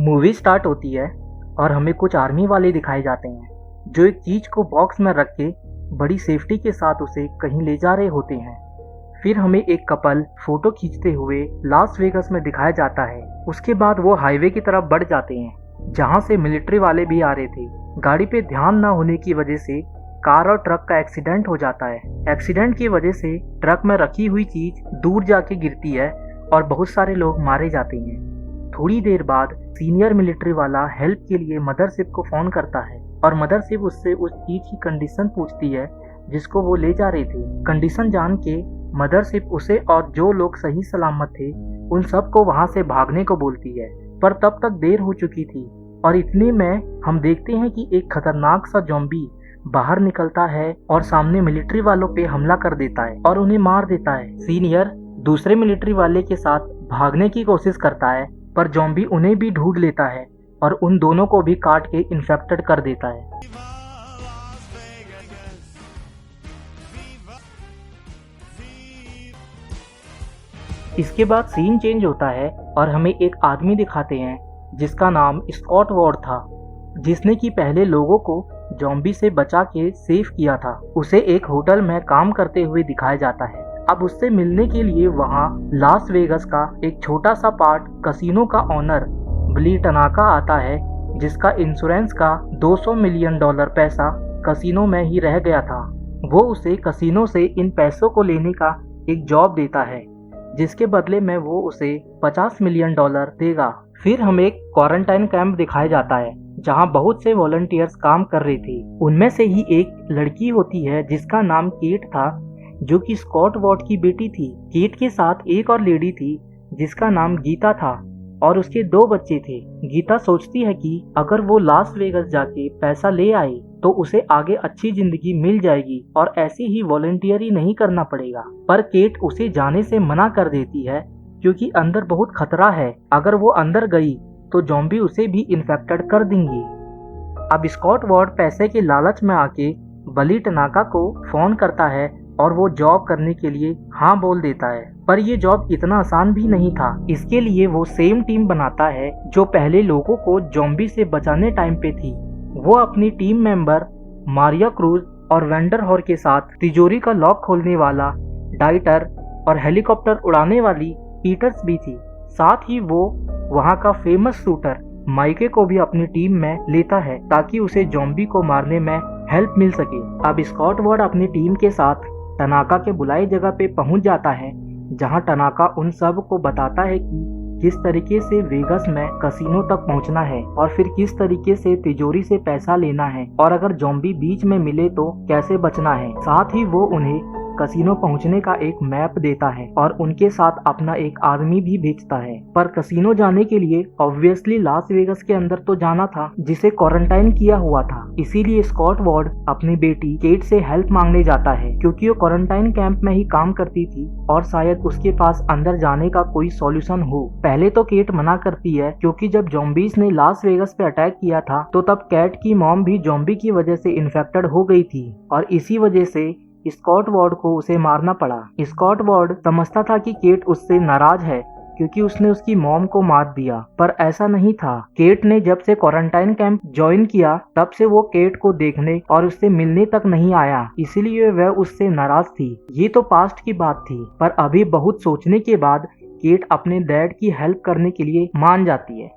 Movie start होती है और हमें कुछ आर्मी वाले दिखाए जाते हैं जो एक चीज को बॉक्स में रख के बड़ी सेफ्टी के साथ उसे कहीं ले जा रहे होते हैं। फिर हमें एक कपल फोटो खींचते हुए लास वेगस में दिखाया जाता है। उसके बाद वो हाईवे की तरफ बढ़ जाते हैं जहां से मिलिट्री वाले भी आ रहे थे। गाड़ी पे ध्यान न होने की वजह से कार और ट्रक का एक्सीडेंट हो जाता है। एक्सीडेंट की वजह से ट्रक में रखी हुई चीज दूर जाके गिरती है और बहुत सारे लोग मारे जाते हैं। थोड़ी देर बाद सीनियर मिलिट्री वाला हेल्प के लिए मदरशिप को फोन करता है और मदरशिप उससे उस चीज की कंडीशन पूछती है जिसको वो ले जा रहे थे। कंडीशन जान के मदरशिप उसे और जो लोग सही सलामत थे उन सबको वहां से भागने को बोलती है, पर तब तक देर हो चुकी थी और इतने में हम देखते हैं कि एक खतरनाक सा ज़ॉम्बी बाहर निकलता है और सामने मिलिट्री वालों पे हमला कर देता है और उन्हें मार देता है। सीनियर दूसरे मिलिट्री वाले के साथ भागने की कोशिश करता है पर ज़ॉम्बी उन्हें भी ढूंढ लेता है और उन दोनों को भी काट के इन्फेक्टेड कर देता है। इसके बाद सीन चेंज होता है और हमें एक आदमी दिखाते हैं जिसका नाम स्कॉट वॉर्ड था, जिसने कि पहले लोगों को ज़ॉम्बी से बचा के सेव किया था। उसे एक होटल में काम करते हुए दिखाया जाता है। अब उससे मिलने के लिए वहां लास वेगस का एक छोटा सा पार्ट कसिनो का ओनर बिली टनाका आता है, जिसका इंश्योरेंस का $200 मिलियन पैसा कसिनो में ही रह गया था। वो उसे कसिनो से इन पैसों को लेने का एक जॉब देता है जिसके बदले में वो उसे $50 मिलियन देगा। फिर हमें एक क्वारंटाइन कैंप दिखाया जाता है जहां बहुत से वॉलंटियर्स काम कर रहे थे। उनमें से ही एक लड़की होती है जिसका नाम केट था, जो कि स्कॉट वॉर्ड की बेटी थी। केट के साथ एक और लेडी थी जिसका नाम गीता था और उसके 2 बच्चे थे। गीता सोचती है कि अगर वो लास वेगस जाके पैसा ले आए तो उसे आगे अच्छी जिंदगी मिल जाएगी और ऐसे ही वॉलंटियर ही नहीं करना पड़ेगा। पर केट उसे जाने से मना कर देती है क्योंकि अंदर बहुत खतरा है। अगर वो अंदर गई तो ज़ॉम्बी उसे भी इन्फेक्टेड कर देंगी। अब स्कॉट वॉर्ड पैसे के लालच में आके बली टनाका को फोन करता है और वो जॉब करने के लिए हाँ बोल देता है। पर ये जॉब इतना आसान भी नहीं था। इसके लिए वो सेम टीम बनाता है जो पहले लोगों को ज़ॉम्बी से बचाने टाइम पे थी। वो अपनी टीम मेंबर मारिया क्रूज और वेंडर हॉर के साथ तिजोरी का लॉक खोलने वाला डाइटर और हेलीकॉप्टर उड़ाने वाली पीटर्स भी थी। साथ ही वो वहाँ का फेमस शूटर माइके को भी अपनी टीम में लेता है ताकि उसे ज़ॉम्बी को मारने में हेल्प मिल सके। अब स्कॉट वॉर्ड अपनी टीम के साथ टनाका के बुलाई जगह पे पहुंच जाता है जहां टनाका उन सब को बताता है कि किस तरीके से वेगस में कसिनो तक पहुंचना है और फिर किस तरीके से तिजोरी से पैसा लेना है और अगर ज़ॉम्बी बीच में मिले तो कैसे बचना है। साथ ही वो उन्हें कसिनो पहुंचने का एक मैप देता है और उनके साथ अपना एक आदमी भी भेजता है। पर कसिनो जाने के लिए ऑब्वियसली लास वेगस के अंदर तो जाना था जिसे क्वारंटाइन किया हुआ था। इसीलिए स्कॉट वॉर्ड अपनी बेटी केट से हेल्प मांगने जाता है क्योंकि वो क्वारंटाइन कैंप में ही काम करती थी और शायद उसके पास अंदर जाने का कोई सॉल्यूशन हो। पहले तो केट मना करती है क्योंकि जब ज़ॉम्बीज ने लास वेगस पे अटैक किया था तो तब कैट की मॉम भी ज़ॉम्बी की वजह से इन्फेक्टेड हो गई थी और इसी वजह से स्कॉट वॉर्ड को उसे मारना पड़ा। स्कॉट वॉर्ड समझता था कि केट उससे नाराज है क्योंकि उसने उसकी मॉम को मार दिया, पर ऐसा नहीं था। केट ने जब से क्वारंटाइन कैंप ज्वाइन किया तब से वो केट को देखने और उससे मिलने तक नहीं आया, इसीलिए वह उससे नाराज थी। ये तो पास्ट की बात थी, पर अभी बहुत सोचने के बाद केट अपने डैड की हेल्प करने के लिए मान जाती है।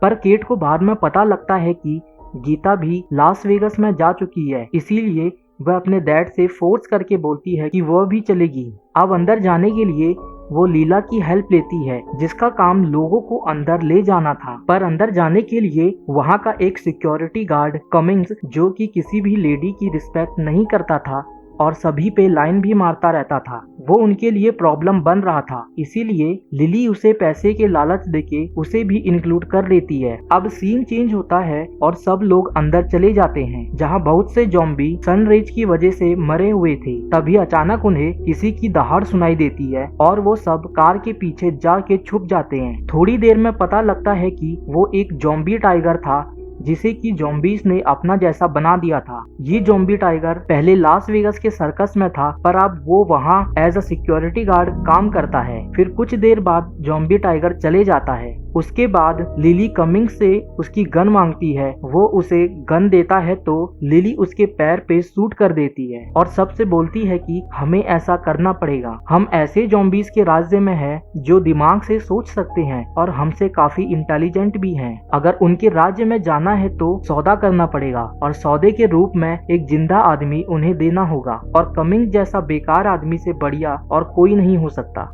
पर केट को बाद में पता लगता है कि गीता भी लास वेगस में जा चुकी है, इसीलिए वह अपने डैड से फोर्स करके बोलती है कि वह भी चलेगी। अब अंदर जाने के लिए वो लीला की हेल्प लेती है जिसका काम लोगों को अंदर ले जाना था। पर अंदर जाने के लिए वहाँ का एक सिक्योरिटी गार्ड कमिंग्स, जो कि किसी भी लेडी की रिस्पेक्ट नहीं करता था और सभी पे लाइन भी मारता रहता था, वो उनके लिए प्रॉब्लम बन रहा था। इसीलिए लिली उसे पैसे के लालच देके उसे भी इंक्लूड कर लेती है। अब सीन चेंज होता है और सब लोग अंदर चले जाते हैं जहां बहुत से ज़ॉम्बी सनरेज की वजह से मरे हुए थे। तभी अचानक उन्हें किसी की दहाड़ सुनाई देती है और वो सब कार के पीछे जाके छुप जाते हैं। थोड़ी देर में पता लगता है कि वो एक ज़ॉम्बी टाइगर था जिसे कि ज़ॉम्बीज ने अपना जैसा बना दिया था। ये ज़ॉम्बी टाइगर पहले लास वेगस के सर्कस में था, पर अब वो वहाँ एज अ सिक्योरिटी गार्ड काम करता है। फिर कुछ देर बाद ज़ॉम्बी टाइगर चले जाता है उसके बाद लिली कमिंग्स से उसकी गन मांगती है। वो उसे गन देता है तो लिली उसके पैर पे शूट कर देती है और सबसे बोलती है कि हमें ऐसा करना पड़ेगा। हम ऐसे ज़ॉम्बीज़ के राज्य में हैं जो दिमाग से सोच सकते हैं और हमसे काफी इंटेलिजेंट भी हैं। अगर उनके राज्य में जाना है तो सौदा करना पड़ेगा और सौदे के रूप में एक जिंदा आदमी उन्हें देना होगा और कमिंग्स जैसा बेकार आदमी से बढ़िया और कोई नहीं हो सकता।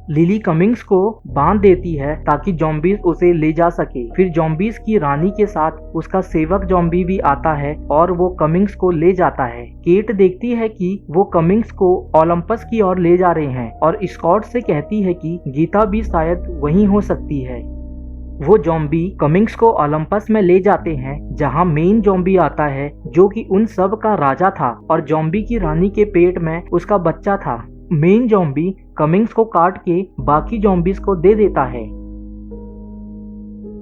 लिली कमिंग्स को बांध देती है ताकि ज़ॉम्बीज़ उसे ले जा सके। फिर ज़ॉम्बीज़ की रानी के साथ उसका सेवक ज़ॉम्बी भी आता है और वो कमिंग्स को ले जाता है। केट देखती है कि वो कमिंग्स को ओलंपस की ओर ले जा रहे हैं और स्कॉट से कहती है कि गीता भी शायद वहीं हो सकती है। वो ज़ॉम्बी कमिंग्स को ओलंपस में ले जाते हैं जहां मेन ज़ॉम्बी आता है जो कि उन सब का राजा था और ज़ॉम्बी की रानी के पेट में उसका बच्चा था। मेन ज़ॉम्बी कमिंग्स को काट के बाकी ज़ॉम्बीज़ को दे देता है।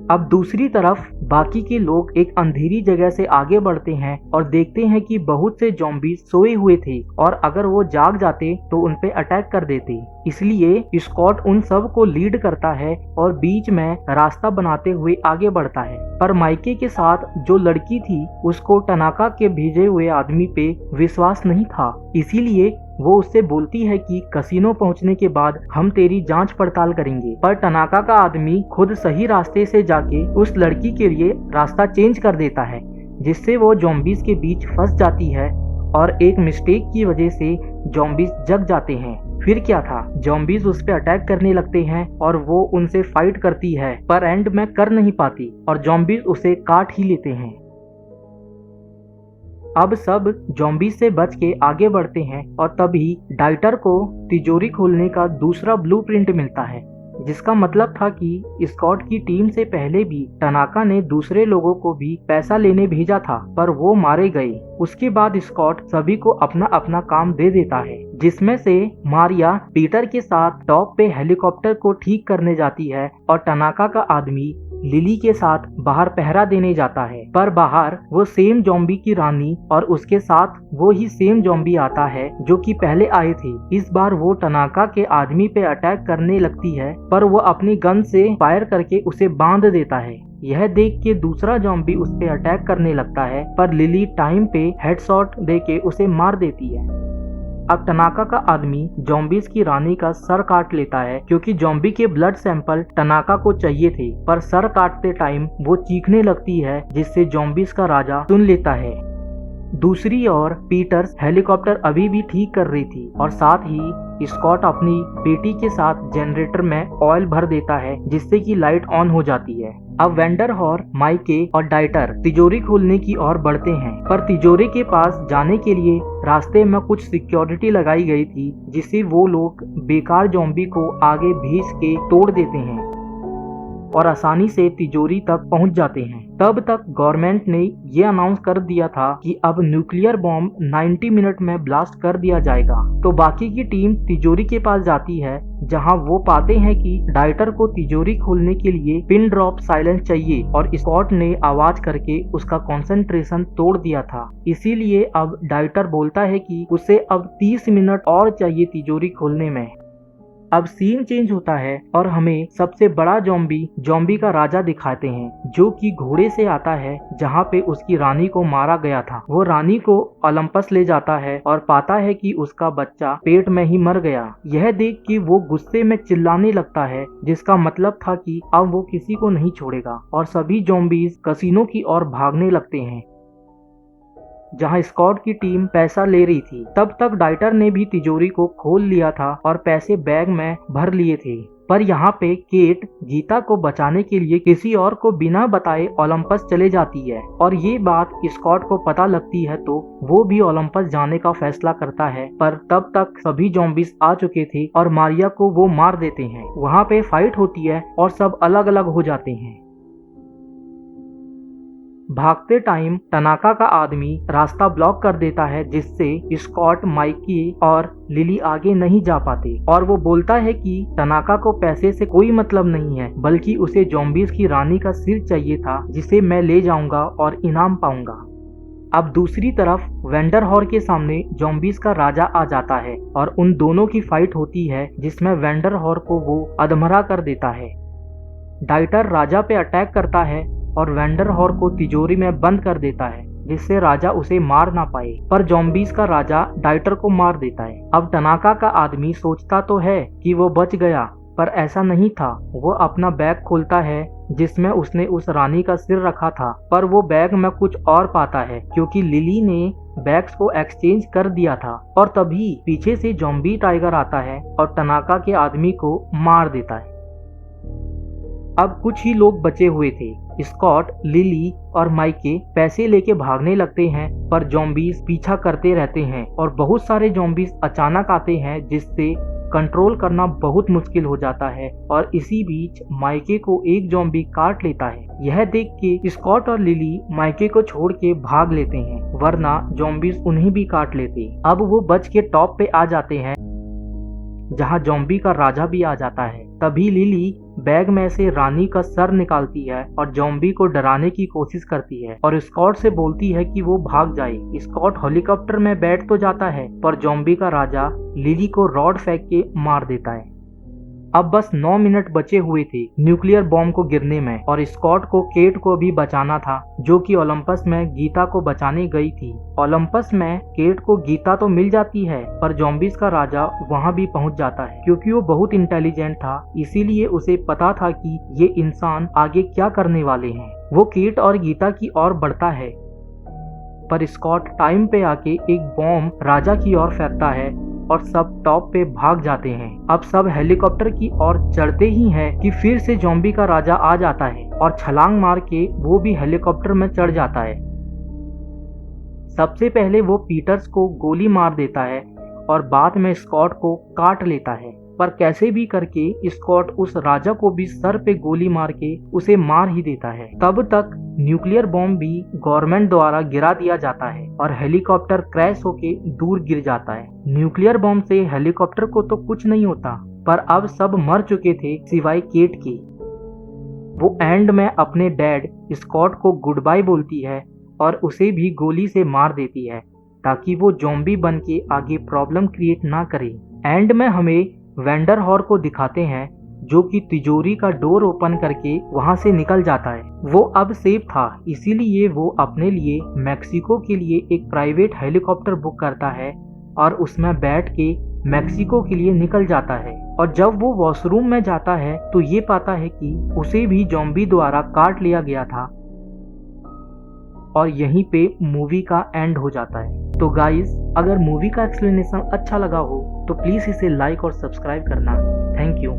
अब दूसरी तरफ बाकी के लोग एक अंधेरी जगह से आगे बढ़ते हैं और देखते हैं कि बहुत से ज़ॉम्बीज़ सोए हुए थे और अगर वो जाग जाते तो उन पे अटैक कर देते। इसलिए स्कॉट उन सब को लीड करता है और बीच में रास्ता बनाते हुए आगे बढ़ता है। पर माइके के साथ जो लड़की थी उसको टनाका के भेजे हुए आदमी पे विश्वास नहीं था, इसीलिए वो उससे बोलती है कि कसिनो पहुंचने के बाद हम तेरी जांच पड़ताल करेंगे। पर टनाका का आदमी खुद सही रास्ते से जाके उस लड़की के लिए रास्ता चेंज कर देता है, जिससे वो ज़ॉम्बीज़ के बीच फंस जाती है और एक मिस्टेक की वजह से ज़ॉम्बीज़ जग जाते हैं। फिर क्या था, ज़ॉम्बीज़ उस पे अटैक करने लगते हैं और वो उनसे फाइट करती है पर एंड में कर नहीं पाती और ज़ॉम्बीज़ उसे काट ही लेते हैं। अब सब ज़ॉम्बी से बच के आगे बढ़ते हैं और तभी डाइटर को तिजोरी खोलने का दूसरा ब्लूप्रिंट मिलता है, जिसका मतलब था कि स्कॉट की टीम से पहले भी टनाका ने दूसरे लोगों को भी पैसा लेने भेजा था पर वो मारे गए। उसके बाद स्कॉट सभी को अपना अपना काम दे देता है, जिसमें से मारिया पीटर के साथ टॉप पे हेलीकॉप्टर को ठीक करने जाती है और टनाका का आदमी लिली के साथ बाहर पहरा देने जाता है। पर बाहर वो सेम ज़ॉम्बी की रानी और उसके साथ वो ही सेम ज़ॉम्बी आता है जो कि पहले आए थे। इस बार वो टनाका के आदमी पे अटैक करने लगती है पर वो अपनी गन से फायर करके उसे बांध देता है। यह देख के दूसरा ज़ॉम्बी उस पे अटैक करने लगता है पर लिली टाइम पे हेडशॉट देके उसे मार देती है। अब टनाका का आदमी ज़ॉम्बीज़ की रानी का सर काट लेता है क्योंकि ज़ॉम्बी के ब्लड सैंपल टनाका को चाहिए थे, पर सर काटते टाइम वो चीखने लगती है जिससे ज़ॉम्बीज़ का राजा सुन लेता है। दूसरी ओर पीटर्स हेलीकॉप्टर अभी भी ठीक कर रही थी और साथ ही स्कॉट अपनी बेटी के साथ जनरेटर में ऑयल भर देता है जिससे कि लाइट ऑन हो जाती है। अब वेंडरहॉर, माइके और डाइटर तिजोरी खोलने की ओर बढ़ते हैं पर तिजोरी के पास जाने के लिए रास्ते में कुछ सिक्योरिटी लगाई गई थी जिससे वो लोग बेकार ज़ॉम्बी को आगे भेज के तोड़ देते हैं और आसानी से तिजोरी तक पहुंच जाते हैं। तब तक गवर्नमेंट ने ये अनाउंस कर दिया था कि अब न्यूक्लियर बॉम्ब 90 मिनट में ब्लास्ट कर दिया जाएगा। तो बाकी की टीम तिजोरी के पास जाती है जहां वो पाते हैं कि डाइटर को तिजोरी खोलने के लिए पिन ड्रॉप साइलेंस चाहिए और स्कॉट ने आवाज करके उसका कंसंट्रेशन तोड़ दिया था। इसीलिए अब डाइटर बोलता है कि उसे अब 30 मिनट और चाहिए तिजोरी खोलने में। अब सीन चेंज होता है और हमें सबसे बड़ा ज़ॉम्बी का राजा दिखाते हैं जो कि घोड़े से आता है जहां पे उसकी रानी को मारा गया था। वो रानी को ओलंपस ले जाता है और पाता है कि उसका बच्चा पेट में ही मर गया। यह देख कि वो गुस्से में चिल्लाने लगता है जिसका मतलब था कि अब वो किसी को नहीं छोड़ेगा और सभी ज़ॉम्बीज़ कसिनो की ओर भागने लगते हैं जहां स्कॉट की टीम पैसा ले रही थी। तब तक डाइटर ने भी तिजोरी को खोल लिया था और पैसे बैग में भर लिए थे। पर यहाँ पे केट गीता को बचाने के लिए किसी और को बिना बताए ओलंपस चले जाती है और ये बात स्कॉट को पता लगती है तो वो भी ओलंपस जाने का फैसला करता है। पर तब तक सभी ज़ॉम्बीज़ आ चुके थे और मारिया को वो मार देते हैं। वहाँ पे फाइट होती है और सब अलग अलग हो जाते हैं। भागते टाइम टनाका का आदमी रास्ता ब्लॉक कर देता है जिससे स्कॉट, माइकी और लिली आगे नहीं जा पाते और वो बोलता है कि टनाका को पैसे से कोई मतलब नहीं है बल्कि उसे ज़ॉम्बीज़ की रानी का सिर चाहिए था जिसे मैं ले जाऊंगा और इनाम पाऊंगा। अब दूसरी तरफ वेंडरहॉर के सामने ज़ॉम्बीज़ का राजा आ जाता है और उन दोनों की फाइट होती है जिसमें वेंडरहॉर को वो अधमरा कर देता है। डाइटर राजा पे अटैक करता है और वेंडरहॉर को तिजोरी में बंद कर देता है जिससे राजा उसे मार ना पाए, पर ज़ॉम्बीज़ का राजा डाइटर को मार देता है। अब टनाका का आदमी सोचता तो है कि वो बच गया, पर ऐसा नहीं था। वो अपना बैग खोलता है जिसमें उसने उस रानी का सिर रखा था, पर वो बैग में कुछ और पाता है क्योंकि लिली ने बैग्स को एक्सचेंज कर दिया था। और तभी पीछे से ज़ॉम्बी टाइगर आता है और टनाका के आदमी को मार देता है। अब कुछ ही लोग बचे हुए थे। स्कॉट, लिली और माइके पैसे लेके भागने लगते हैं, पर ज़ॉम्बीज़ पीछा करते रहते हैं और बहुत सारे ज़ॉम्बीज़ अचानक आते हैं जिससे कंट्रोल करना बहुत मुश्किल हो जाता है। और इसी बीच माइके को एक ज़ॉम्बी काट लेता है। यह देख के स्कॉट और लिली माइके को छोड़ के भाग लेते हैं, वरना ज़ॉम्बीज़ उन्हें भी काट लेते। अब वो बच के टॉप पे आ जाते हैं जहाँ ज़ॉम्बी का राजा भी आ जाता है। तभी लिली बैग में से रानी का सर निकालती है और ज़ॉम्बी को डराने की कोशिश करती है और स्कॉट से बोलती है कि वो भाग जाए। स्कॉट हेलीकॉप्टर में बैठ तो जाता है, पर ज़ॉम्बी का राजा लिली को रॉड फेंक के मार देता है। अब बस 9 मिनट बचे हुए थे न्यूक्लियर बॉम्ब को गिरने में, और स्कॉट को केट को भी बचाना था जो कि ओलंपस में गीता को बचाने गई थी। ओलंपस में केट को गीता तो मिल जाती है, पर ज़ॉम्बीज़ का राजा वहां भी पहुंच जाता है। क्योंकि वो बहुत इंटेलिजेंट था, इसीलिए उसे पता था कि ये इंसान आगे क्या करने वाले हैं। वो केट और गीता की ओर बढ़ता है, पर स्कॉट टाइम पे आके एक बॉम्ब राजा की ओर फेंकता है और सब टॉप पे भाग जाते हैं। अब सब हेलीकॉप्टर की ओर चढ़ते ही हैं कि फिर से ज़ॉम्बी का राजा आ जाता है और छलांग मार के वो भी हेलीकॉप्टर में चढ़ जाता है। सबसे पहले वो पीटर्स को गोली मार देता है और बाद में स्कॉट को काट लेता है, पर कैसे भी करके स्कॉट उस राजा को भी सर पे गोली मार के उसे मार ही देता है। तब तक न्यूक्लियर बॉम्ब भी गवर्नमेंट द्वारा गिरा दिया जाता है और हेलीकॉप्टर क्रैश होके दूर गिर जाता है। न्यूक्लियर बॉम्ब से हेलीकॉप्टर को तो कुछ नहीं होता, पर अब सब मर चुके थे सिवाय केट के। वो एंड में अपने डैड स्कॉट को गुड बाय बोलती है और उसे भी गोली से मार देती है ताकि वो ज़ॉम्बी बन के आगे प्रॉब्लम क्रिएट ना करे। एंड में हमें वेंडरहॉर को दिखाते हैं जो कि तिजोरी का डोर ओपन करके वहां से निकल जाता है। वो अब सेफ था, इसीलिए वो अपने लिए मैक्सिको के लिए एक प्राइवेट हेलीकॉप्टर बुक करता है और उसमें बैठ के मैक्सिको के लिए निकल जाता है। और जब वो वॉशरूम में जाता है तो ये पाता है कि उसे भी ज़ॉम्बी द्वारा काट लिया गया था, और यहीं पे मूवी का एंड हो जाता है। तो गाइस, अगर मूवी का एक्सप्लेनेशन अच्छा लगा हो तो प्लीज़ इसे लाइक और सब्सक्राइब करना। Thank you.